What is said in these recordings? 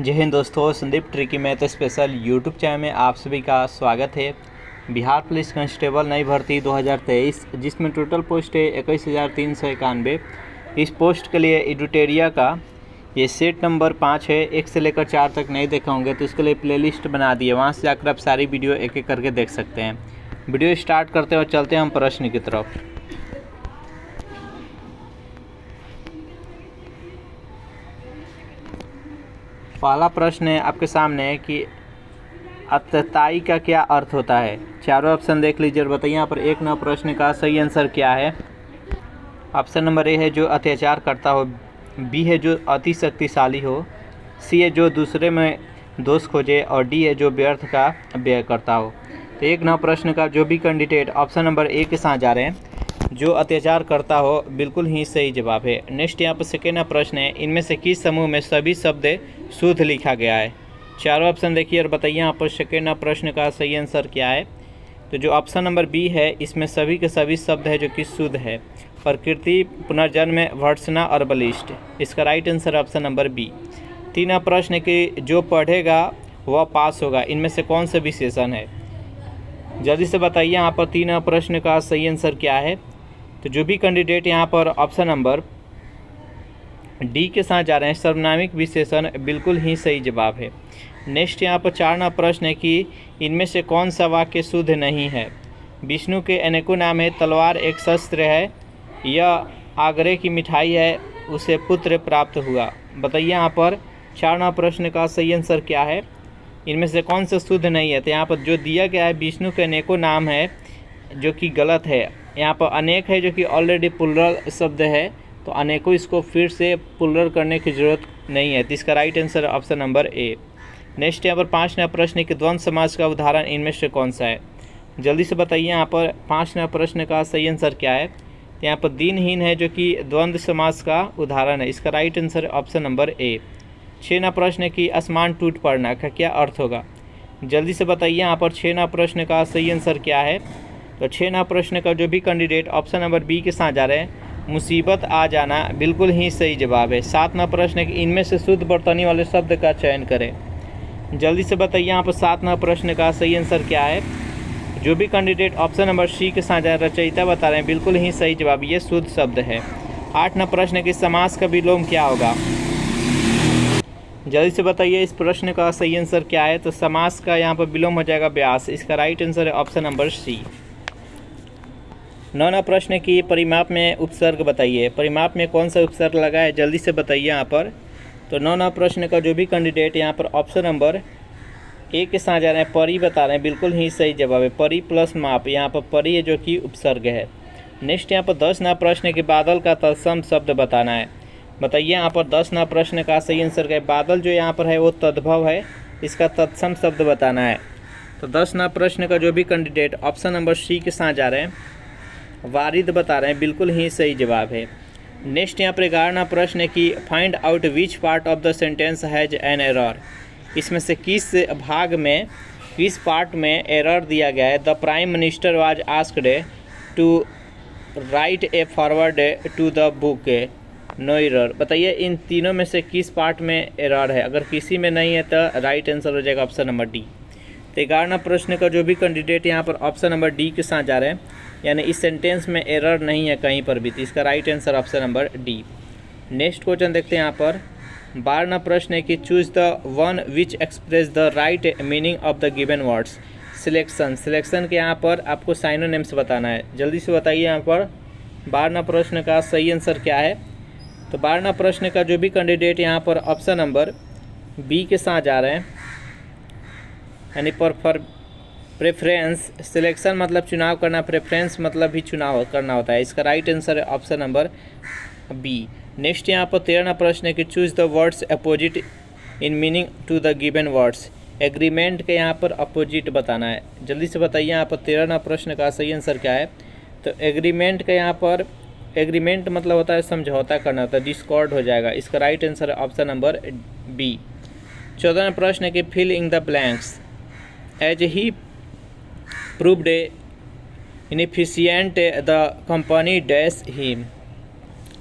जय हिंद दोस्तों, Sandeep tricky math special YouTube channel में आप सभी का स्वागत है। बिहार पुलिस कांस्टेबल नई भर्ती 2023 जिसमें टोटल पोस्ट है 21,391। इस पोस्ट के लिए एडिटोरिया का ये सेट नंबर 5 है। 1 से लेकर 4 तक नहीं देखे होंगे तो इसके लिए प्लेलिस्ट बना दी है, वहाँ से जाकर आप सारी वीडियो एक एक करके देख सकते हैं। वीडियो स्टार्ट करते हैं और चलते हैं हम प्रश्न की तरफ। पहला प्रश्न है आपके सामने कि अतताई का क्या अर्थ होता है। चारों ऑप्शन देख लीजिए और बताइए यहाँ पर 1 नंबर प्रश्न का सही आंसर क्या है। ऑप्शन नंबर ए है जो अत्याचार करता हो, बी है जो अति शक्तिशाली हो, सी है जो दूसरे में दोष खोजे और डी है जो व्यर्थ का व्यय करता हो। तो 1 नंबर प्रश्न का जो भी कैंडिडेट ऑप्शन नंबर ए के साथ जा रहे हैं, जो अत्याचार करता हो, बिल्कुल ही सही जवाब है। नेक्स्ट यहाँ पर सेकेंड प्रश्न है, इनमें से किस समूह में सभी शब्द शुद्ध लिखा गया है। चारों ऑप्शन देखिए और बताइए यहाँ पर सेकेंड प्रश्न का सही आंसर क्या है। तो जो ऑप्शन नंबर बी है, इसमें सभी के सभी शब्द है जो कि शुद्ध है। प्रकृति, पुनर्जन्म, भर्त्सना और बलिष्ठ। इसका right answer option number B. 3 प्रश्न कि जो पढ़ेगा वह पास होगा, इनमें से कौन सा विशेषण है। जल्दी से बताइए यहाँ पर 3 प्रश्न का सही आंसर क्या है। तो जो भी कैंडिडेट यहाँ पर ऑप्शन नंबर डी के साथ जा रहे हैं, सर्वनामिक विशेषण, बिल्कुल ही सही जवाब है। नेक्स्ट यहाँ पर 4 प्रश्न है कि इनमें से कौन सा वाक्य शुद्ध नहीं है। विष्णु के अनेकों नाम है, तलवार एक शस्त्र है, यह आगरे की मिठाई है, उसे पुत्र प्राप्त हुआ। बताइए यहाँ पर 4 प्रश्न का सही आंसर क्या है। इनमें से कौन सा शुद्ध नहीं है। तो यहाँ पर जो दिया गया है विष्णु के अनेकों नाम है, जो कि गलत है। यहाँ पर अनेक है जो कि ऑलरेडी प्लुरल शब्द है, तो अनेकों इसको फिर से प्लुरल करने की ज़रूरत नहीं है। तो इसका right answer option number A. Next यहाँ पर 5 प्रश्न कि द्वंद्व समास का उदाहरण इनमें से कौन सा है। जल्दी से बताइए यहाँ पर 5 प्रश्न का सही आंसर क्या है। तो यहाँ पर दिनहीन है जो कि द्वंद्व समास का उदाहरण है। इसका right answer option number A. 6 प्रश्न कि आसमान टूट पड़ना का क्या अर्थ होगा। जल्दी से बताइए यहाँ पर 6 प्रश्न का सही आंसर क्या है। तो 6 प्रश्न का जो भी कैंडिडेट ऑप्शन नंबर बी के साथ जा रहे हैं, मुसीबत आ जाना, बिल्कुल ही सही जवाब है। 7 प्रश्न कि इनमें से शुद्ध बर्तनी वाले शब्द का चयन करें। जल्दी से बताइए यहाँ पर 7 प्रश्न का सही आंसर क्या है। जो भी कैंडिडेट ऑप्शन नंबर सी के साथ जा रहे, रचयिता बता रहे हैं, बिल्कुल ही सही जवाब, ये शुद्ध शब्द है। 8 प्रश्न कि समास का विलोम क्या होगा। जल्दी से बताइए इस प्रश्न का सही आंसर क्या है। तो समास का यहाँ पर विलोम हो जाएगा व्यास। इसका राइट आंसर है ऑप्शन नंबर सी। 9 प्रश्न की परिमाप में उपसर्ग बताइए। परिमाप में कौन सा उपसर्ग लगा है, जल्दी से बताइए यहाँ पर। तो 9 प्रश्न का जो भी कैंडिडेट यहाँ पर ऑप्शन नंबर ए के साथ जा रहे हैं, परी बता रहे हैं, बिल्कुल ही सही जवाब है। परी प्लस माप, यहाँ पर परी है जो कि उपसर्ग है। नेक्स्ट यहाँ पर 10 प्रश्न के बादल का तत्सम शब्द बताना है। बताइए यहाँ पर 10 प्रश्न का सही आंसर क्या है। बादल जो यहाँ पर है वो तद्भव है, इसका तत्सम शब्द बताना है। तो 10 प्रश्न का जो भी कैंडिडेट ऑप्शन नंबर सी के साथ जा रहे हैं, वारिद बता रहे हैं, बिल्कुल ही सही जवाब है। नेक्स्ट यहाँ पर 11 प्रश्न है कि find out which part of the sentence has an error. इसमें से किस भाग में, किस पार्ट में एरर दिया गया है। The prime minister was asked to write a foreword to the book, no error. बताइए इन तीनों में से किस पार्ट में एरर है। अगर किसी में नहीं है तो राइट आंसर हो जाएगा ऑप्शन नंबर डी। तो 11 प्रश्न का जो भी कैंडिडेट यहाँ पर ऑप्शन नंबर डी के साथ जा रहे हैं, यानी इस सेंटेंस में एरर नहीं है कहीं पर भी, तो इसका right answer option number D. Next question देखते हैं यहाँ पर 12 प्रश्न है कि choose the one which express the right meaning of the given words. Selection के यहाँ पर आपको साइनोनिम्स बताना है। जल्दी से बताइए यहाँ पर 12 प्रश्न का सही आंसर क्या है। तो 12 प्रश्न का जो भी कैंडिडेट यहाँ पर ऑप्शन नंबर बी के साथ जा रहे हैं, यानी पर प्रेफरेंस, सिलेक्शन मतलब चुनाव करना, प्रेफरेंस मतलब भी चुनाव करना होता है। इसका राइट आंसर है ऑप्शन नंबर बी। नेक्स्ट यहाँ पर 13 प्रश्न है कि choose the words opposite in meaning to the given words. Agreement के यहाँ पर अपोजिट बताना है। जल्दी से बताइए यहाँ पर 13 प्रश्न का सही आंसर क्या है। तो एग्रीमेंट का यहाँ पर, एग्रीमेंट मतलब होता है समझौता करना, होता है, डिस्कॉर्ड हो जाएगा। इसका राइट आंसर है ऑप्शन नंबर बी। 14 प्रश्न है कि fill in the blanks. As he proved inefficient the company dash him।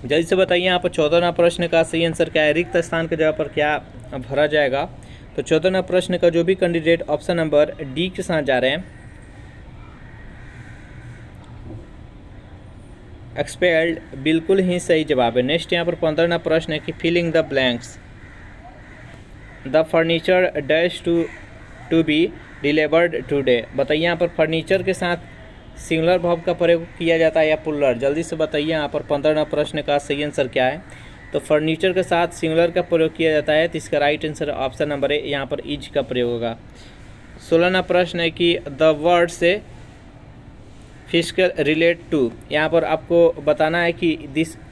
जल्दी से बताइए यहाँ पर 14वां प्रश्न का सही आंसर क्या है, रिक्त स्थान की जगह पर क्या भरा जाएगा। तो 14वां प्रश्न का जो भी कैंडिडेट ऑप्शन नंबर डी के साथ जा रहे हैं, एक्सपेल्ड, बिल्कुल ही सही जवाब है। नेक्स्ट यहाँ पर 15वां प्रश्न है कि filling the blanks, the furniture dash to be delivered today. बताइए यहाँ पर फर्नीचर के साथ सिंगुलर वर्ब का प्रयोग किया जाता है या प्लूरल। जल्दी से बताइए यहाँ पर 15वां प्रश्न का सही आंसर क्या है। तो फर्नीचर के साथ सिंगुलर का प्रयोग किया जाता है, तो इसका right answer option number A, यहाँ पर इज का प्रयोग होगा। 16वां प्रश्न है कि द वर्ड से फिजिकल रिलेट टू, यहाँ पर आपको बताना है कि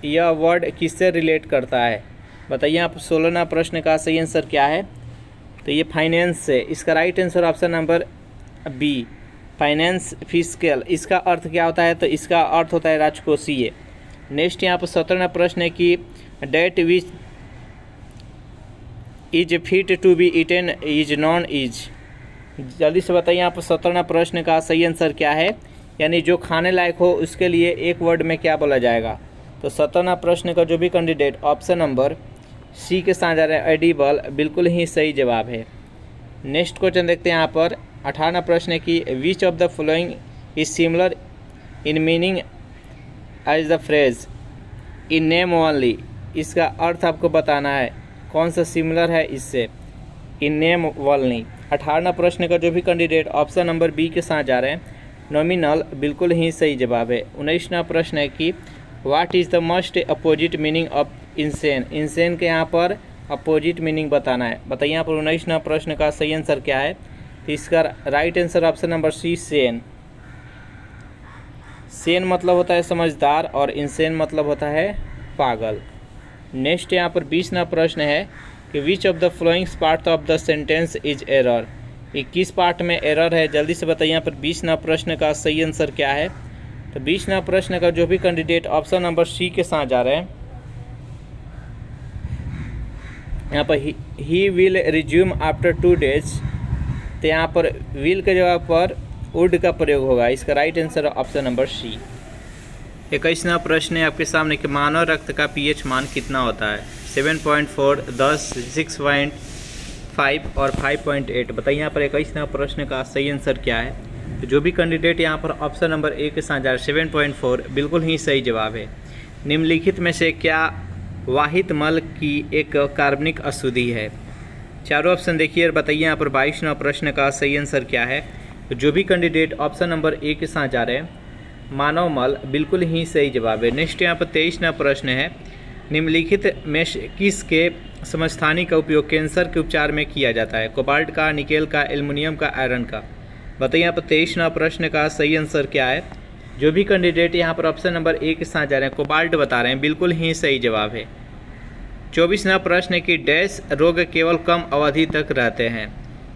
यह वर्ड किससे रिलेट करता है। बताइए यहाँ पर 16वां प्रश्न का सही आंसर क्या है। तो ये फाइनेंस से, इसका right answer option number B, finance physical. इसका अर्थ क्या होता है, तो इसका अर्थ होता है राजकोषीय। नेक्स्ट यहाँ पर 17वां प्रश्न है कि that which is fit to be eaten is known is. जल्दी से बताइए यहाँ पर 17वां प्रश्न का सही आंसर क्या है, यानी जो खाने लायक हो उसके लिए एक वर्ड में क्या बोला जाएगा। तो 17वां प्रश्न का जो भी कैंडिडेट ऑप्शन नंबर सी के साथ जा रहे हैं, एडिबल, बिल्कुल ही सही जवाब है। नेक्स्ट क्वेश्चन देखते हैं यहाँ पर 18वां प्रश्न है कि which of the following is similar in meaning as the phrase in name only. इसका अर्थ आपको बताना है कौन सा सिमिलर है इससे, इन नेम ओनली। 18वां प्रश्न का जो भी कैंडिडेट ऑप्शन नंबर बी के साथ जा रहे हैं, नॉमिनल, बिल्कुल ही सही जवाब है। 19वां प्रश्न है कि what is the must opposite meaning of insane. Insane के यहाँ पर अपोजिट मीनिंग बताना है। बताइए यहाँ पर 19वां प्रश्न का सही आंसर क्या है। तो इसका right answer option number C, sane. Sane मतलब होता है समझदार और इंसेन मतलब होता है पागल। नेक्स्ट यहाँ पर 20वां प्रश्न है कि which of the flowing part of the sentence is error. 21 part में एरर है। जल्दी से बताइए यहाँ पर 20वां प्रश्न का सही आंसर क्या है। तो 20वां प्रश्न का जो भी कैंडिडेट ऑप्शन नंबर सी के साथ जा रहे हैं, यहाँ पर he will resume after 2 days। तो यहाँ पर विल के जगह पर वुड का प्रयोग होगा। इसका right answer option number C. 21वां प्रश्न है आपके सामने कि मानव रक्त का पीएच मान कितना होता है। 7.4, 10, 6.5 और 5.8। बताइए यहाँ पर 21वां प्रश्न का सही आंसर क्या है। तो जो भी कैंडिडेट यहाँ पर ऑप्शन नंबर ए के साथ जा रहे 7.4, बिल्कुल ही सही जवाब है। निम्नलिखित में से क्या वाहित मल की एक कार्बनिक अशुद्धि है। चारों ऑप्शन देखिए और बताइए यहाँ पर 22वां प्रश्न का सही आंसर क्या है। तो जो भी कैंडिडेट ऑप्शन नंबर ए के साथ जा रहे हैं, मानव मल, बिल्कुल ही सही जवाब है। नेक्स्ट यहाँ पर 23वां प्रश्न है, निम्नलिखित में किसके समस्थानी का उपयोग कैंसर के उपचार में किया जाता है। कोबाल्ट का, निकेल का, एल्युमिनियम का, आयरन का। बताइए यहाँ पर 23वां प्रश्न का सही आंसर क्या है। जो भी कैंडिडेट यहाँ पर ऑप्शन नंबर ए के साथ जा रहे हैं, कोबाल्ट बता रहे हैं, बिल्कुल ही सही जवाब है। 24वां प्रश्न है कि डैश रोग केवल कम अवधि तक रहते हैं।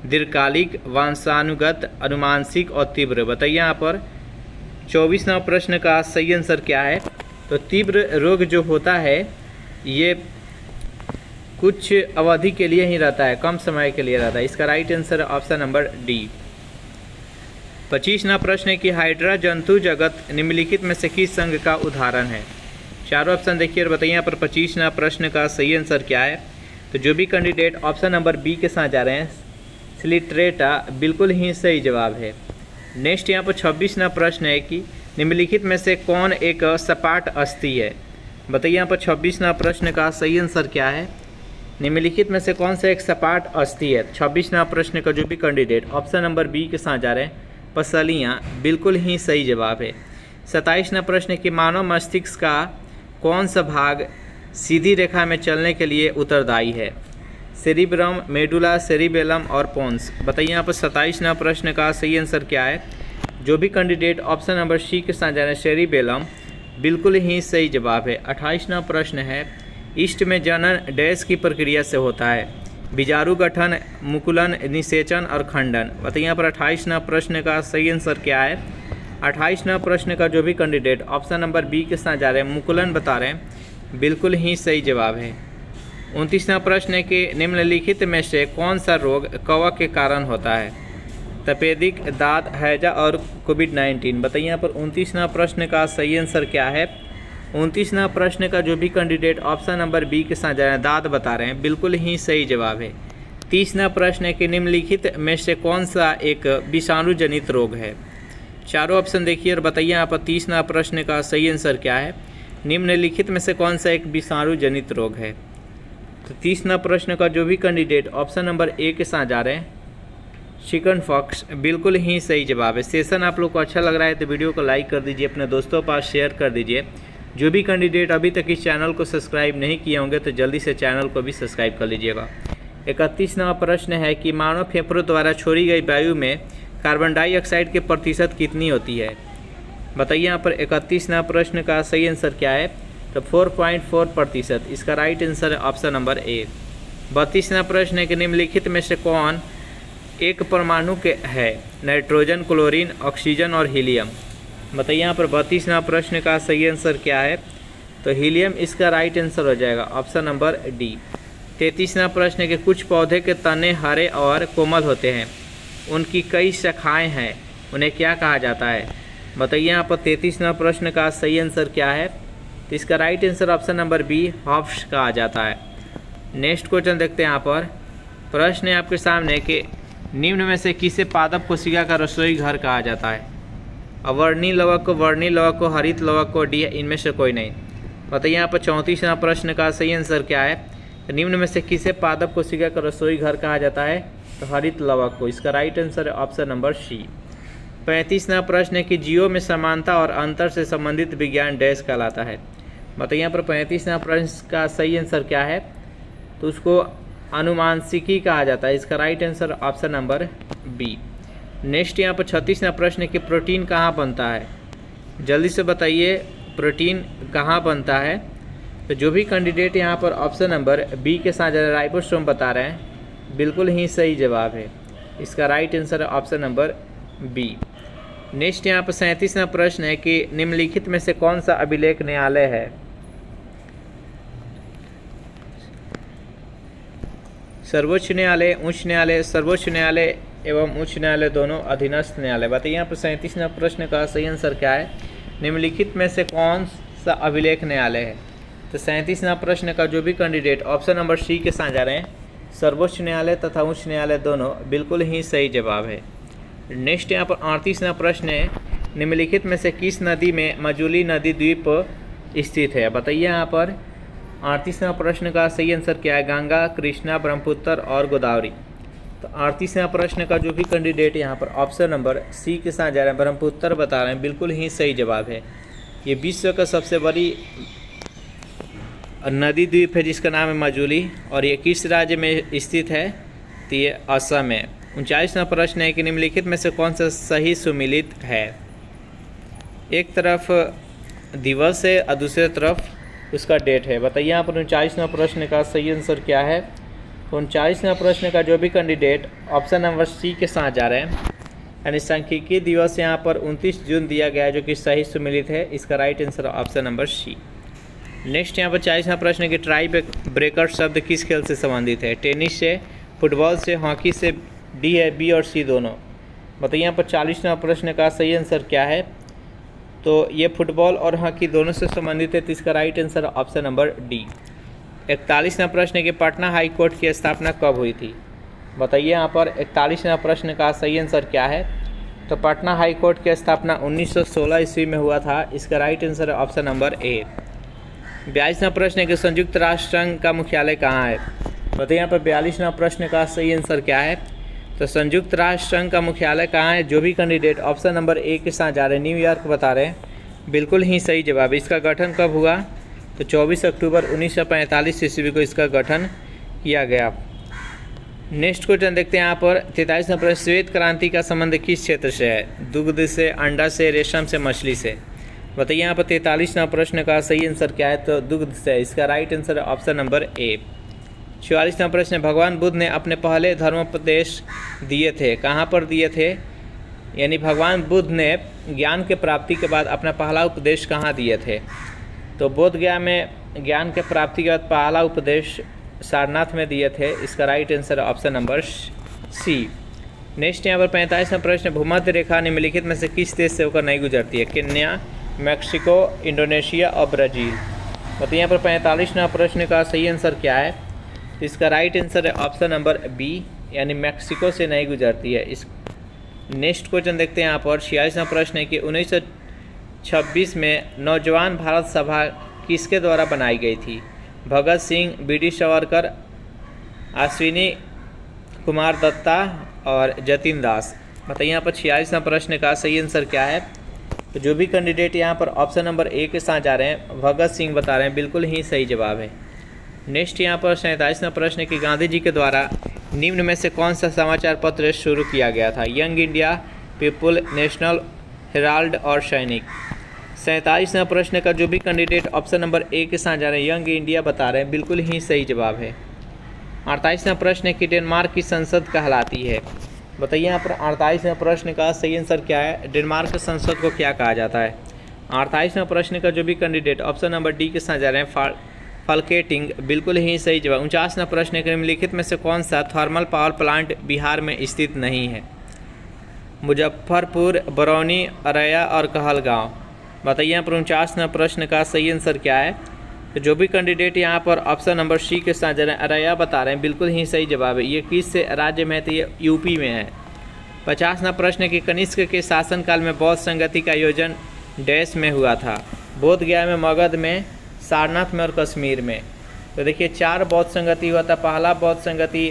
दीर्घकालिक, वंशानुगत, अनुमानसिक और तीव्र। बताइए यहाँ पर 24वां प्रश्न का सही आंसर क्या है। तो तीव्र रोग जो होता है ये कुछ अवधि के लिए ही रहता है, कम समय के लिए रहता है। इसका right answer option number D. 25वां प्रश्न है कि हाइड्रा जंतु जगत निम्नलिखित में से किस संघ का उदाहरण है। चारों ऑप्शन देखिए और बताइए यहाँ पर 25वां प्रश्न का सही आंसर क्या है। तो जो भी कैंडिडेट ऑप्शन नंबर बी के साथ जा रहे हैं, स्लिट्रेटा, बिल्कुल ही सही जवाब है। नेक्स्ट यहाँ पर 26वां प्रश्न है कि निम्नलिखित में से कौन एक सपाट अस्थि है। बताइए यहाँ पर 26वां प्रश्न का सही आंसर क्या है। निम्नलिखित में से कौन सा एक सपाट अस्थि है। 26वां प्रश्न का जो भी कैंडिडेट ऑप्शन नंबर बी के साथ जा रहे हैं, पसलियाँ, बिल्कुल ही सही जवाब है। 27वां प्रश्न है कि मानव मस्तिष्क का कौन सा भाग सीधी रेखा में चलने के लिए उत्तरदायी है। सेरिब्रम, मेडुला, सेरिबेलम और पोन्स। बताइए यहाँ पर 27वां प्रश्न का सही आंसर क्या है। जो भी कैंडिडेट ऑप्शन नंबर सी के साथ जा रहे हैं, सेरिबेलम, बिल्कुल ही सही जवाब है। 28वां प्रश्न है, ईस्ट में जनन डैश की प्रक्रिया से होता है। बीजाणु गठन, मुकुलन, निषेचन और खंडन। बताइए यहाँ पर 28वां प्रश्न का सही आंसर क्या है। 28वां प्रश्न का जो भी कैंडिडेट ऑप्शन नंबर बी के साथ जा रहे हैं, मुकुलन बता रहे हैं, बिल्कुल ही सही जवाब है। 29वां प्रश्न है कि निम्नलिखित में से कौन सा रोग कवक के कारण होता है। तपेदिक, दाद, हैजा और कोविड-19। बताइए यहाँ पर 29वां प्रश्न का सही आंसर क्या है। 29वां प्रश्न का जो भी कैंडिडेट ऑप्शन नंबर बी के साथ जा रहे हैं दाँत बता रहे हैं, बिल्कुल ही सही जवाब है। 30वां प्रश्न है कि निम्नलिखित में से कौन सा एक विषाणु जनित रोग है। चारों ऑप्शन देखिए और बताइए यहाँ पर 30वां प्रश्न का सही आंसर क्या है। निम्नलिखित में से कौन सा एक विषाणु जनित रोग है। तो 30वां प्रश्न का जो भी कैंडिडेट ऑप्शन नंबर ए के साथ जा रहे हैं चिकन फॉक्स, बिल्कुल ही सही जवाब है। सेशन आप लोग को अच्छा लग रहा है तो वीडियो को लाइक कर दीजिए, अपने दोस्तों के पास शेयर कर दीजिए। जो भी कैंडिडेट अभी तक इस चैनल को सब्सक्राइब नहीं किए होंगे तो जल्दी से चैनल को भी सब्सक्राइब कर लीजिएगा। 31वां प्रश्न है कि मानव फेफड़ों द्वारा छोड़ी गई वायु में कार्बन डाइऑक्साइड के प्रतिशत कितनी होती है। बताइए यहाँ पर 31वां प्रश्न का सही आंसर क्या है। तो 4.4%। इसका राइट आंसर है ऑप्शन नंबर ए। 32वां प्रश्न है कि निम्नलिखित में से कौन एक परमाणु के है। नाइट्रोजन, क्लोरीन, ऑक्सीजन और हीलियम। बताइए यहाँ पर 32वां प्रश्न का सही आंसर क्या है। तो हीलियम इसका राइट आंसर हो जाएगा ऑप्शन नंबर डी। 33वां प्रश्न है कि कुछ पौधे के तने हरे और कोमल होते हैं, उनकी कई शाखाएं हैं, उन्हें क्या कहा जाता है। बताइए यहाँ पर 33वां प्रश्न का सही आंसर क्या है। तो इसका right answer option number B hops कहा जाता है। नेक्स्ट क्वेश्चन देखते हैं। यहाँ पर प्रश्न है आपके सामने कि निम्न में से किसे पादप कोशिका का रसोई घर कहा जाता है। अवर्णी लवक को, वर्णी लवक को, हरित लवक को, डी इनमें से कोई नहीं। बताइए यहाँ पर 34वां प्रश्न का सही आंसर क्या है। तो निम्न में से किसे पादप कोशिका का रसोई घर कहा जाता है। तो हरित लवक को। इसका राइट आंसर है ऑप्शन नंबर सी। 35वां प्रश्न है कि जीवों में समानता और अंतर से संबंधित विज्ञान डैश कहलाता है। बताइए यहाँ पर 35वां प्रश्न का सही आंसर क्या है। तो उसको अनुमानसिकी कहा जाता है। इसका right answer option number B. Next यहाँ पर 36वां प्रश्न है कि प्रोटीन कहाँ बनता है। जल्दी से बताइए प्रोटीन कहाँ बनता है। तो जो भी कैंडिडेट यहाँ पर ऑप्शन नंबर बी के साथ राइबोसोम बता रहे हैं, बिल्कुल ही सही जवाब है। इसका राइट आंसर है ऑप्शन नंबर बी। नेक्स्ट यहाँ पर 37वां प्रश्न है कि निम्नलिखित में से कौन सा अभिलेख न्यायालय है। सर्वोच्च न्यायालय, उच्च न्यायालय, सर्वोच्च न्यायालय एवं उच्च न्यायालय दोनों अधीनस्थ न्यायालय। बताइए यहाँ पर 37वां प्रश्न का सही आंसर क्या है। निम्नलिखित में से कौन सा अभिलेख न्यायालय है। तो 37वां प्रश्न का जो भी कैंडिडेट ऑप्शन नंबर सी के साथ जा रहे हैं सर्वोच्च न्यायालय तथा उच्च न्यायालय दोनों, बिल्कुल ही सही जवाब है। नेक्स्ट यहाँ पर 38वां प्रश्न है निम्नलिखित में से किस नदी में मजूली नदी द्वीप स्थित है। बताइए यहाँ पर 38वां प्रश्न का सही आंसर क्या है। गंगा, कृष्णा, ब्रह्मपुत्र और गोदावरी। तो 38वां प्रश्न का जो भी कैंडिडेट यहाँ पर ऑप्शन नंबर सी के साथ जा रहे हैं ब्रह्मपुत्र बता रहे हैं, बिल्कुल ही सही जवाब है। ये विश्व का सबसे बड़ी नदी द्वीप है जिसका नाम है मजूली और ये किस राज्य में स्थित है। तो ये असम है। 39वां प्रश्न है कि निम्नलिखित में से कौन सा सही सुमिलित है। एक तरफ दिवस है और दूसरे तरफ उसका डेट है। बताइए यहाँ पर 39वां प्रश्न का सही आंसर क्या है। तो 39वां प्रश्न का जो भी कैंडिडेट ऑप्शन नंबर सी के साथ जा रहे हैं यानी सांख्यिकी दिवस यहाँ पर 29 जून दिया गया है जो कि सही सुमिलित है। इसका right answer option number C. Next यहाँ पर 40वां प्रश्न है कि ट्राई ब्रेकर शब्द किस खेल से संबंधित है। टेनिस से, फुटबॉल से, हॉकी से, डी है, बी और सी दोनों। बताइए यहाँ पर 40वां प्रश्न का सही आंसर क्या है। तो ये फुटबॉल और हॉकी दोनों से संबंधित है। तो इसका right answer option number D. 41वां प्रश्न है कि पटना हाई कोर्ट की स्थापना कब हुई थी। बताइए यहाँ पर 41वां प्रश्न का सही आंसर क्या है। तो पटना हाई कोर्ट की स्थापना 1916 ईस्वी में हुआ था। इसका राइट आंसर है ऑप्शन नंबर ए। 42वां प्रश्न है कि संयुक्त राष्ट्र संघ का मुख्यालय कहाँ है। बताइए यहाँ पर 42वां प्रश्न का सही आंसर क्या है। तो संयुक्त राष्ट्र संघ का मुख्यालय कहाँ है। जो भी कैंडिडेट ऑप्शन नंबर ए के साथ जा रहे हैं न्यूयॉर्क बता रहे हैं, बिल्कुल ही सही जवाब। इसका गठन कब हुआ। तो 24 अक्टूबर 1945 ईस्वी को इसका गठन किया गया। नेक्स्ट क्वेश्चन देखते हैं यहाँ पर 43वां प्रश्न श्वेत क्रांति का संबंध किस क्षेत्र से है। दुग्ध से, अंडा से, रेशम से, मछली से। बताइए यहाँ पर 43वां प्रश्न का सही आंसर क्या है। तो दुग्ध से। इसका राइट आंसर है ऑप्शन नंबर ए। 44वां प्रश्न है भगवान बुद्ध ने अपने पहले धर्मोपदेश दिए थे, कहाँ पर दिए थे। यानी भगवान बुद्ध ने ज्ञान के प्राप्ति के बाद अपना पहला उपदेश कहाँ दिए थे। तो बोध गया में ज्ञान के प्राप्ति के बाद पहला उपदेश सारनाथ में दिए थे। इसका राइट आंसर है ऑप्शन नंबर सी। नेक्स्ट यहाँ पर 45वां प्रश्न भूमध्य रेखा निम्नलिखित में से किस देश से होकर नहीं गुजरती है। केन्या, मैक्सिको, इंडोनेशिया और ब्राज़ील। बताइए यहाँ पर 45वां प्रश्न का सही आंसर क्या है? तो इसका राइट आंसर है ऑप्शन नंबर बी, यानी मैक्सिको से नहीं गुजरती है। इस नेक्स्ट क्वेश्चन देखते हैं यहाँ पर 46वां प्रश्न है कि 1926 में नौजवान भारत सभा किसके द्वारा बनाई गई थी? भगत सिंह, बी.डी. सावरकर, अश्विनी कुमार दत्ता और जतिन दास। बताइए यहाँ पर 46वां प्रश्न का सही आंसर क्या है? तो जो भी कैंडिडेट यहाँ पर ऑप्शन नंबर ए के साथ जा रहे हैं, भगत सिंह बता रहे हैं, बिल्कुल ही सही जवाब है। नेक्स्ट यहाँ पर 47वां प्रश्न कि गांधी जी के द्वारा निम्न में से कौन सा समाचार पत्र शुरू किया गया था? Young India, people, national Herald और सैनिक। 47वां प्रश्न का जो भी कैंडिडेट ऑप्शन नंबर ए के साथ जा रहे हैं, यंग इंडिया बता रहे हैं, बिल्कुल ही सही जवाब है। 48वां प्रश्न है कि डेनमार्क की संसद कहलाती है। बताइए यहाँ पर 48वें प्रश्न का सही आंसर क्या है? डेनमार्क संसद को क्या कहा जाता है? 48वें प्रश्न का जो भी कैंडिडेट ऑप्शन नंबर डी के साथ जा रहे हैं, फाल्केटिंग, बिल्कुल ही सही जवाब। 49वां प्रश्न है कि निम्नलिखित में से कौन सा थर्मल पावर प्लांट बिहार में स्थित नहीं है? मुजफ्फरपुर, बरौनी, अररिया और कहलगांव। बताइए यहाँ पर 49वां प्रश्न का सही आंसर क्या है? तो जो भी कैंडिडेट यहाँ पर ऑप्शन नंबर सी के साथ जा रहे हैं, अररिया बता रहे हैं, बिल्कुल ही सही जवाब है। ये किस से राज्य में है? तो ये यूपी में है। 50वां प्रश्न है कि कनिष्क के शासनकाल में बौद्ध संगति का आयोजन डैश में हुआ था? बोध गया में, मगध में, सारनाथ में और कश्मीर में। तो देखिए 4 बौद्ध संगति हुआ था। पहला बौद्ध संगति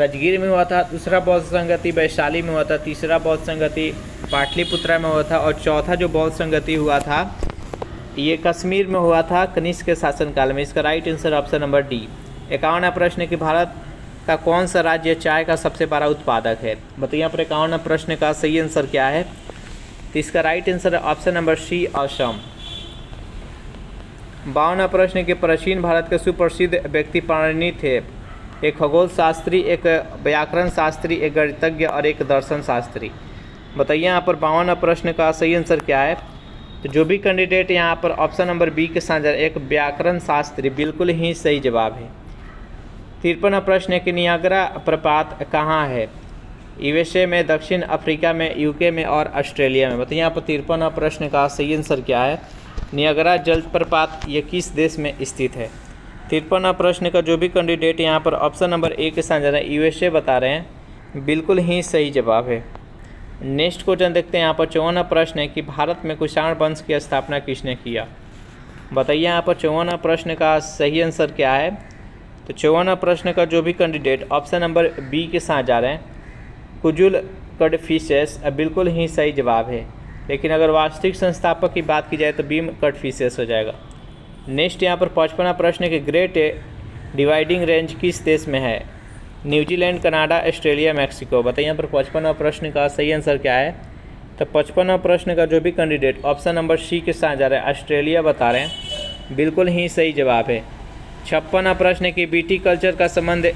राजगीर में हुआ था, दूसरा बौद्ध संगति वैशाली में हुआ था, तीसरा बौद्ध संगति पाटलिपुत्रा में हुआ था और चौथा जो बौद्ध संगति हुआ था ये कश्मीर में हुआ था कनिष्क के शासनकाल में। इसका right answer option number D. 51वां प्रश्न है कि भारत का कौन सा राज्य चाय का सबसे बड़ा उत्पादक है? बताइए यहाँ पर 51वां प्रश्न का सही आंसर क्या है? तो इसका राइट आंसर है ऑप्शन नंबर सी, असम। 52वां प्रश्न है कि प्राचीन भारत के सुप्रसिद्ध व्यक्ति पाणिनि थे? एक खगोल शास्त्री, एक व्याकरण शास्त्री, एक गणितज्ञ और एक दर्शन शास्त्री। बताइए यहाँ पर 52वां प्रश्न का सही आंसर क्या है? तो जो भी कैंडिडेट यहाँ पर ऑप्शन नंबर बी के साथ एक व्याकरण शास्त्री, बिल्कुल ही सही जवाब है। 53वां प्रश्न है कि नियाग्रा प्रपात कहाँ है? यूएसए में, दक्षिण अफ्रीका में, यूके में और ऑस्ट्रेलिया में। बताइए यहाँ पर 53वां प्रश्न का सही आंसर क्या है? नियाग्रा जलप्रपात ये किस देश में स्थित है? 53वां प्रश्न का जो भी कैंडिडेट यहाँ पर ऑप्शन नंबर ए के साथ जा रहे हैं, यूएसए बता रहे हैं, बिल्कुल ही सही जवाब है। नेक्स्ट क्वेश्चन देखते हैं यहाँ पर 54वां प्रश्न है कि भारत में कुषाण वंश की स्थापना किसने किया? बताइए यहाँ पर 54वां प्रश्न का सही आंसर क्या है? तो 54वां प्रश्न का जो भी कैंडिडेट ऑप्शन नंबर बी के साथ जा रहे हैं, कुजुल कड़फिसेस, बिल्कुल ही सही जवाब है। लेकिन अगर वास्तविक संस्थापक की बात की जाए तो बीम कड़फिसेस हो जाएगा। नेक्स्ट यहाँ पर 55वां प्रश्न है कि ग्रेट डिवाइडिंग रेंज किस देश में है? New Zealand, Canada, Australia, Mexico. बताइए यहाँ पर 55वां प्रश्न का सही आंसर क्या है? तो 55वां प्रश्न का जो भी कैंडिडेट ऑप्शन नंबर सी के साथ जा रहे हैं, ऑस्ट्रेलिया बता रहे हैं, बिल्कुल ही सही जवाब है। 56वां प्रश्न है कि बीटी कल्चर का संबंध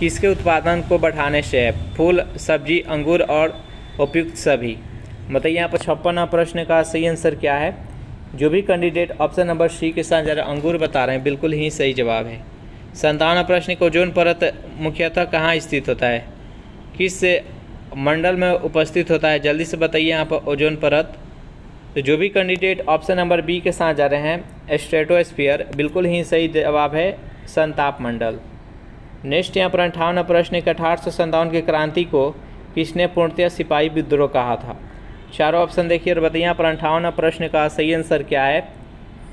किसके उत्पादन को बढ़ाने से है? फूल, सब्जी, अंगूर और उपयुक्त सभी। बताइए यहाँ पर 56वां प्रश्न का सही आंसर क्या है? जो भी कैंडिडेट ऑप्शन नंबर सी के साथ जा रहे हैं, अंगूर बता रहे हैं, बिल्कुल ही सही जवाब है। 57वां प्रश्न को ओजोन परत मुख्यतः कहाँ स्थित होता है? किस मंडल में उपस्थित होता है? जल्दी से बताइए यहाँ पर ओजोन परत। तो जो भी कैंडिडेट ऑप्शन नंबर बी के साथ जा रहे हैं, स्ट्रेटोस्फीयर, बिल्कुल ही सही जवाब है, संताप मंडल। नेक्स्ट यहाँ पर 58वां प्रश्न है कि 1857 की क्रांति को किसने पूर्णतः सिपाही विद्रोह कहा था? चारों ऑप्शन देखिए और बताइए यहाँ पर 58वां प्रश्न का सही आंसर क्या है?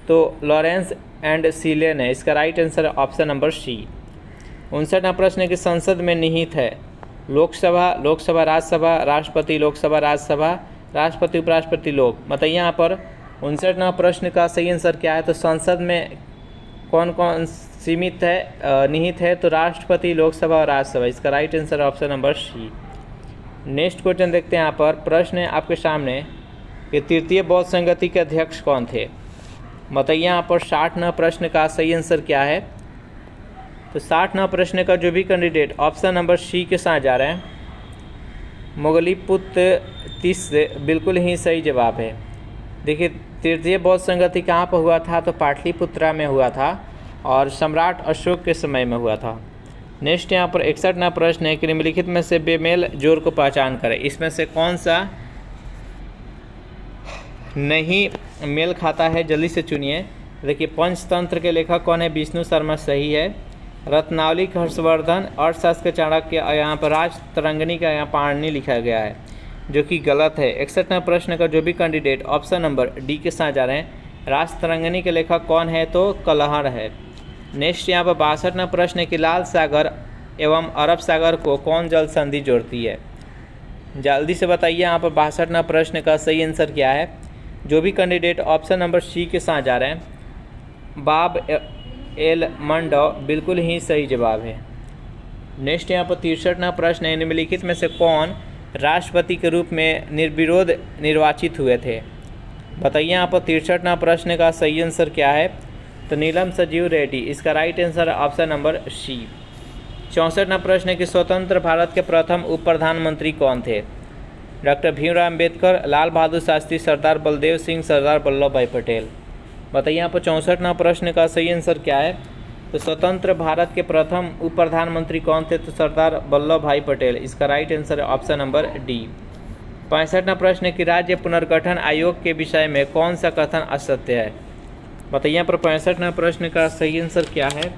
तो लॉरेंस एंड सीले ने। इसका राइट आंसर है ऑप्शन नंबर सी। 59वां प्रश्न है कि संसद में निहित है? लोकसभा, लोकसभा राज्यसभा, राष्ट्रपति लोकसभा राज्यसभा, राष्ट्रपति उपराष्ट्रपति लोक। बताइए यहाँ पर 59वां प्रश्न का सही आंसर क्या है? तो संसद में कौन कौन सीमित है, निहित है? तो राष्ट्रपति, लोकसभा और राज्यसभा। इसका right answer option number C. Next question देखते हैं यहाँ पर। प्रश्न है आपके सामने कि तृतीय बौद्ध संगति के अध्यक्ष कौन थे? बताइए यहाँ पर 60वां प्रश्न का सही आंसर क्या है? तो 60वां प्रश्न का जो भी कैंडिडेट ऑप्शन नंबर सी के साथ जा रहे हैं, मोगलीपुत्र तीसरे, बिल्कुल ही सही जवाब है। देखिए तृतीय बौद्ध संगति कहाँ पर हुआ था? तो पाटलिपुत्रा में हुआ था और सम्राट अशोक के समय में हुआ था। नेक्स्ट यहाँ पर 61वां प्रश्न है कि निम्नलिखित में से बेमेल जोड़ को पहचान करें। इसमें से कौन सा नहीं मेल खाता है, जल्दी से चुनिए। देखिए पंचतंत्र के लेखक कौन है? विष्णु शर्मा सही है। रत्नावली का हर्षवर्धन, अर्थशास्त्र के चाणक्य, यहाँ पर राज तरंगिणी का यहाँ पाणिनि लिखा गया है जो कि गलत है। 61वां प्रश्न का जो भी कैंडिडेट ऑप्शन नंबर डी के साथ जा रहे हैं, राज तरंगिणी के लेखक कौन है? तो कलहर है। नेक्स्ट यहाँ पर 62वां प्रश्न है कि लाल सागर एवं अरब सागर को कौन जल संधि जोड़ती है? जल्दी से बताइए यहाँ पर 62वां प्रश्न का सही आंसर क्या है? जो भी कैंडिडेट ऑप्शन नंबर सी के साथ जा रहे हैं, बाब एल मंडो बिल्कुल ही सही जवाब है। नेक्स्ट यहाँ पर 63वां प्रश्न है, निम्नलिखित में से कौन राष्ट्रपति के रूप में निर्विरोध निर्वाचित हुए थे? बताइए यहाँ पर 63वां प्रश्न का सही आंसर क्या है? तो नीलम संजीव रेड्डी, इसका right answer option number C. 64वां प्रश्न है कि स्वतंत्र भारत के प्रथम उप प्रधानमंत्री कौन थे? डॉक्टर भीमराव अम्बेडकर, लाल बहादुर शास्त्री, सरदार बलदेव सिंह, सरदार वल्लभ भाई पटेल। बताइए यहाँ पर 64वां प्रश्न का सही आंसर क्या है? तो स्वतंत्र भारत के प्रथम उप प्रधानमंत्री कौन थे? तो सरदार वल्लभ भाई पटेल, इसका राइट आंसर है ऑप्शन नंबर डी। 65वां प्रश्न है कि राज्य पुनर्गठन आयोग के विषय में कौन सा कथन असत्य है? बताइए यहाँ पर 65वां प्रश्न का सही आंसर क्या है?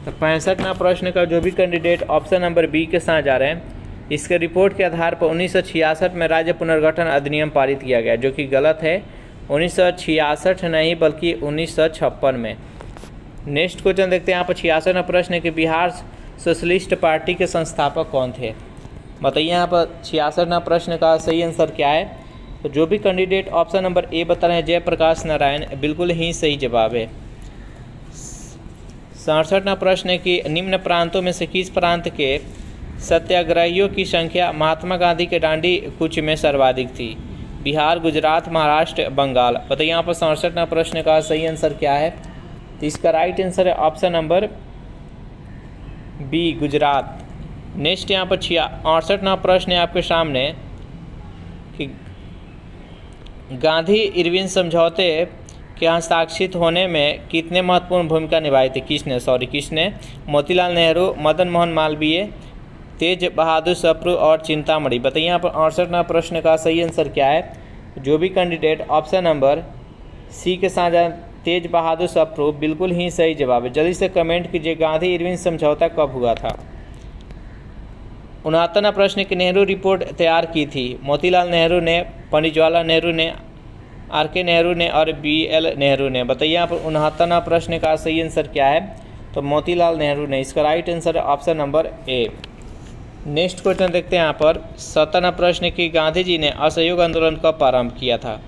तो 65वां प्रश्न का जो भी कैंडिडेट ऑप्शन नंबर बी के साथ जा रहे हैं, इसके रिपोर्ट के आधार पर 1966 में राज्य पुनर्गठन अधिनियम पारित किया गया, जो कि गलत है। 1966 नहीं बल्कि 1956 में। नेक्स्ट क्वेश्चन देखते हैं यहाँ पर 66वां प्रश्न है कि बिहार सोशलिस्ट पार्टी के संस्थापक कौन थे? बताइए यहाँ पर 66वां प्रश्न का सही आंसर क्या है? तो जो भी कैंडिडेट ऑप्शन नंबर ए बता रहे हैं, जयप्रकाश नारायण, बिल्कुल ही सही जवाब है। 67वां प्रश्न है कि निम्न प्रांतों में से किस प्रांत के सत्याग्रहियों की संख्या महात्मा गांधी के दांडी कूच में सर्वाधिक थी? बिहार, गुजरात, महाराष्ट्र, बंगाल। बताइए यहाँ पर 67वां प्रश्न का सही आंसर क्या है? तो इसका राइट आंसर है option number B, Gujarat. Next यहाँ पर 68वां प्रश्न है आपके सामने कि गांधी इरविन समझौते के हस्ताक्षरित होने में कितने महत्वपूर्ण भूमिका निभाई थी? किसने? मोतीलाल नेहरू, मदन मोहन मालवीय, तेज बहादुर सप्रू और चिंतामणि। बताइए यहाँ पर 68वां प्रश्न का सही आंसर क्या है? जो भी कैंडिडेट ऑप्शन नंबर सी के साथ तेज बहादुर सप्रू, बिल्कुल ही सही जवाब है। जल्दी से कमेंट कीजिए गांधी इरविन समझौता कब हुआ था? 69वां प्रश्न की नेहरू रिपोर्ट तैयार की थी? मोतीलाल नेहरू ने, पंडित जवाहरलाल नेहरू ने, आर.के. नेहरू ने और बी.एल. नेहरू ने। बताइए यहाँ पर 69वां प्रश्न का सही आंसर क्या है? तो मोतीलाल नेहरू ने, इसका राइट आंसर है option number A. Next question देखते हैं यहाँ पर 70वां प्रश्न की गांधी जी ने असहयोग आंदोलन कब प्रारंभ किया था?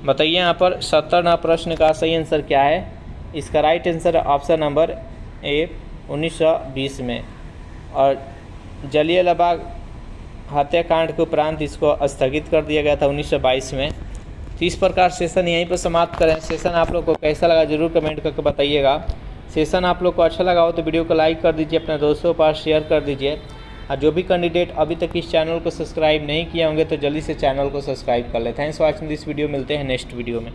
बताइए यहाँ पर 70वां प्रश्न का सही आंसर क्या है? इसका राइट आंसर है ऑप्शन नंबर ए, 1920 में। और जलियांवाला बाग हत्याकांड के उपरांत इसको स्थगित कर दिया गया था 1922 में। तो इस प्रकार सेशन यहीं पर समाप्त करें। सेशन आप लोग को कैसा लगा जरूर कमेंट करके बताइएगा। सेशन आप लोग को अच्छा लगा हो तो वीडियो को लाइक कर दीजिए, अपने दोस्तों के पास शेयर कर दीजिए। और जो भी कैंडिडेट अभी तक इस चैनल को सब्सक्राइब नहीं किए होंगे तो जल्दी से चैनल को सब्सक्राइब कर ले। Thanks for watching this video. मिलते हैं नेक्स्ट वीडियो में।